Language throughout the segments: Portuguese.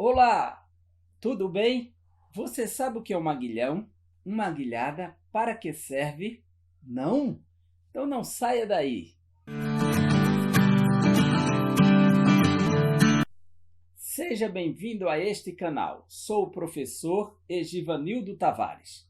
Olá, tudo bem? Você sabe o que é um aguilhão? Uma aguilhada? Para que serve? Não? Então não saia daí. Seja bem-vindo a este canal. Sou o professor Egivanildo Tavares.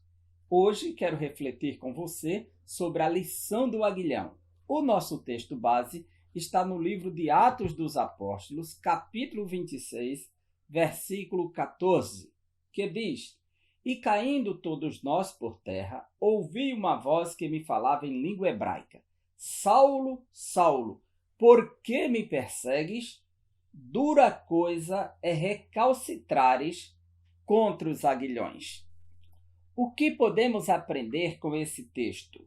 Hoje quero refletir com você sobre a lição do aguilhão. O nosso texto base está no livro de Atos dos Apóstolos, capítulo 26, versículo 14, que diz: E caindo todos nós por terra, ouvi uma voz que me falava em língua hebraica: Saulo, Saulo, por que me persegues? Dura coisa é recalcitrares contra os aguilhões. O que podemos aprender com esse texto?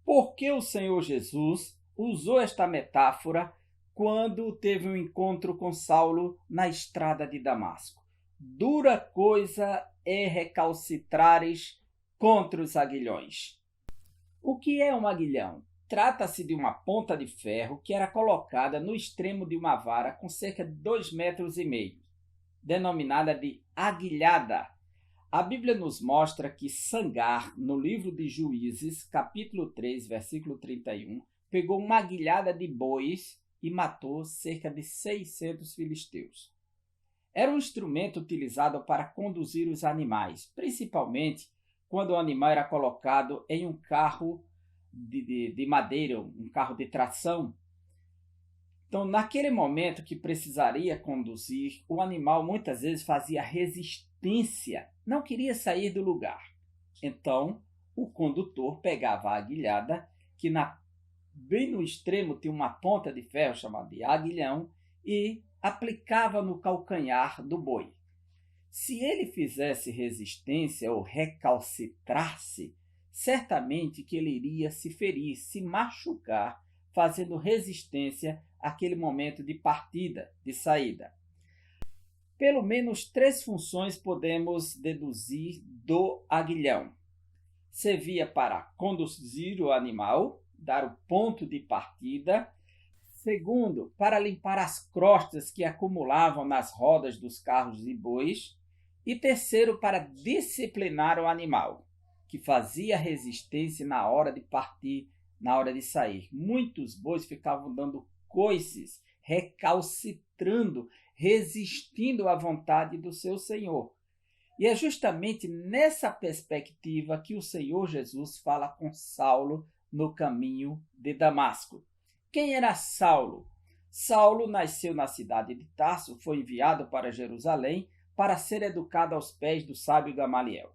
Por que o Senhor Jesus usou esta metáfora quando teve um encontro com Saulo na estrada de Damasco? Dura coisa é recalcitrares contra os aguilhões. O que é um aguilhão? Trata-se de uma ponta de ferro que era colocada no extremo de uma vara com cerca de 2,5 metros, denominada de aguilhada. A Bíblia nos mostra que Sangar, no livro de Juízes, capítulo 3, versículo 31, pegou uma aguilhada de bois e matou cerca de 600 filisteus. Era um instrumento utilizado para conduzir os animais, principalmente quando o animal era colocado em um carro de madeira, um carro de tração. Então, naquele momento que precisaria conduzir, o animal muitas vezes fazia resistência, não queria sair do lugar. Então, o condutor pegava a aguilhada, que bem no extremo tinha uma ponta de ferro chamada de aguilhão, e aplicava no calcanhar do boi. Se ele fizesse resistência ou recalcitrasse, certamente que ele iria se ferir, se machucar, fazendo resistência àquele momento de partida, de saída. Pelo menos 3 funções podemos deduzir do aguilhão. Servia para conduzir o animal, dar o ponto de partida. Segundo, para limpar as crostas que acumulavam nas rodas dos carros e bois. E terceiro, para disciplinar o animal, que fazia resistência na hora de partir, na hora de sair. Muitos bois ficavam dando coices, recalcitrando, resistindo à vontade do seu Senhor. E é justamente nessa perspectiva que o Senhor Jesus fala com Saulo no caminho de Damasco. Quem era Saulo? Saulo nasceu na cidade de Tarso, foi enviado para Jerusalém para ser educado aos pés do sábio Gamaliel.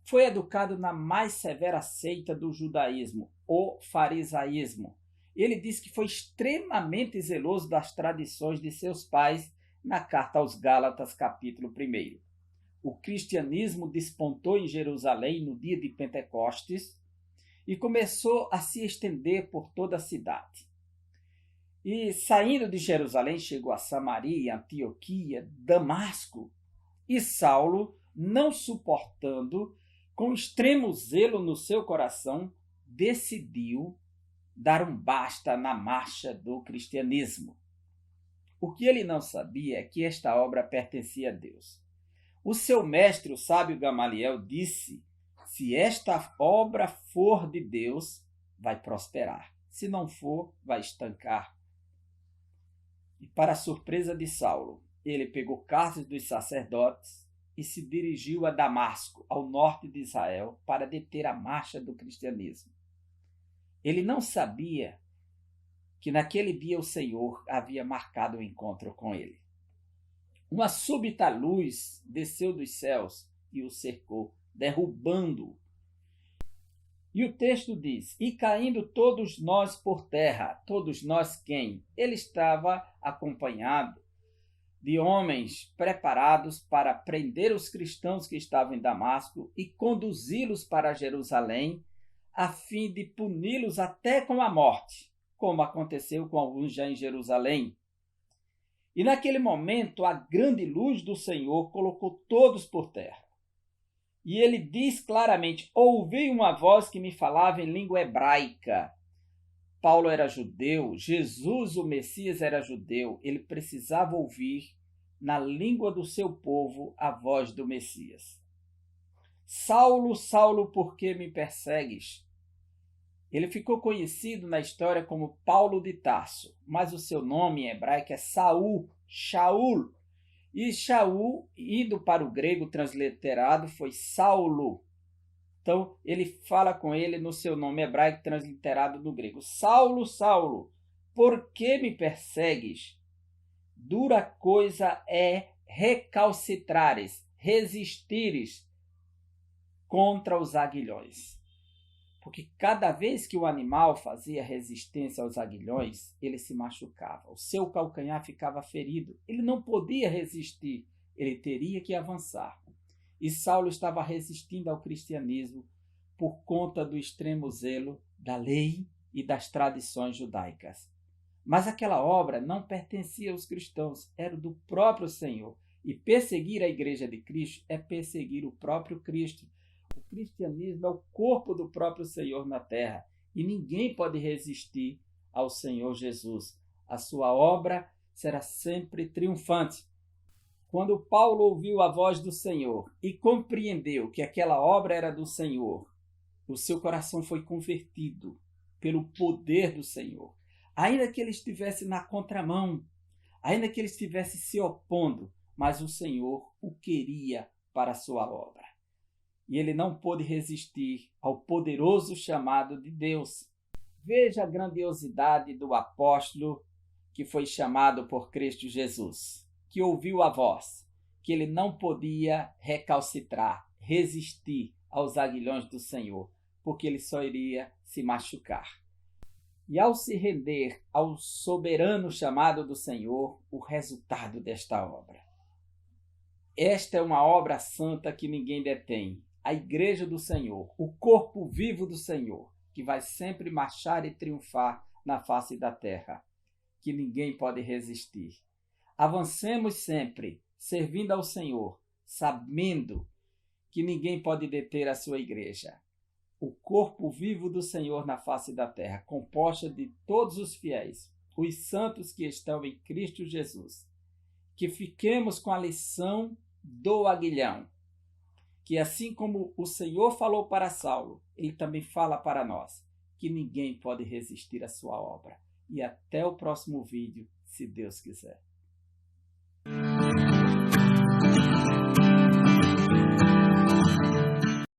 Foi educado na mais severa seita do judaísmo, o farisaísmo. Ele diz que foi extremamente zeloso das tradições de seus pais na carta aos Gálatas, capítulo 1. O cristianismo despontou em Jerusalém no dia de Pentecostes e começou a se estender por toda a cidade. E saindo de Jerusalém, chegou a Samaria, Antioquia, Damasco. E Saulo, não suportando, com extremo zelo no seu coração, decidiu dar um basta na marcha do cristianismo. O que ele não sabia é que esta obra pertencia a Deus. O seu mestre, o sábio Gamaliel, disse: se esta obra for de Deus, vai prosperar. Se não for, vai estancar. E para a surpresa de Saulo, ele pegou cartas dos sacerdotes e se dirigiu a Damasco, ao norte de Israel, para deter a marcha do cristianismo. Ele não sabia que naquele dia o Senhor havia marcado o encontro com ele. Uma súbita luz desceu dos céus e o cercou, derrubando-o. E o texto diz: e caindo todos nós por terra. Todos nós quem? Ele estava acompanhado de homens preparados para prender os cristãos que estavam em Damasco e conduzi-los para Jerusalém, a fim de puni-los até com a morte, como aconteceu com alguns já em Jerusalém. E naquele momento a grande luz do Senhor colocou todos por terra. E ele diz claramente: ouvi uma voz que me falava em língua hebraica. Paulo era judeu, Jesus, o Messias, era judeu. Ele precisava ouvir na língua do seu povo, a voz do Messias. Saulo, Saulo, por que me persegues? Ele ficou conhecido na história como Paulo de Tarso, mas o seu nome em hebraico é Saul, Shaul. E Shaul, indo para o grego transliterado, foi Saulo. Então, ele fala com ele no seu nome hebraico transliterado no grego. Saulo, Saulo, por que me persegues? Dura coisa é recalcitrares, resistires contra os aguilhões. Porque cada vez que o animal fazia resistência aos aguilhões, ele se machucava. O seu calcanhar ficava ferido. Ele não podia resistir, ele teria que avançar. E Saulo estava resistindo ao cristianismo por conta do extremo zelo da lei e das tradições judaicas. Mas aquela obra não pertencia aos cristãos, era do próprio Senhor. E perseguir a igreja de Cristo é perseguir o próprio Cristo. O cristianismo é o corpo do próprio Senhor na terra e ninguém pode resistir ao Senhor Jesus. A sua obra será sempre triunfante. Quando Paulo ouviu a voz do Senhor e compreendeu que aquela obra era do Senhor, o seu coração foi convertido pelo poder do Senhor. Ainda que ele estivesse na contramão, ainda que ele estivesse se opondo, mas o Senhor o queria para a sua obra. E ele não pôde resistir ao poderoso chamado de Deus. Veja a grandiosidade do apóstolo que foi chamado por Cristo Jesus, que ouviu a voz, que ele não podia recalcitrar, resistir aos aguilhões do Senhor, porque ele só iria se machucar. E ao se render ao soberano chamado do Senhor, o resultado desta obra. Esta é uma obra santa que ninguém detém. A igreja do Senhor, o corpo vivo do Senhor, que vai sempre marchar e triunfar na face da terra, que ninguém pode resistir. Avancemos sempre, servindo ao Senhor, sabendo que ninguém pode deter a sua igreja. O corpo vivo do Senhor na face da terra, composta de todos os fiéis, os santos que estão em Cristo Jesus. Que fiquemos com a lição do aguilhão, que assim como o Senhor falou para Saulo, ele também fala para nós, que ninguém pode resistir à sua obra. E até o próximo vídeo, se Deus quiser.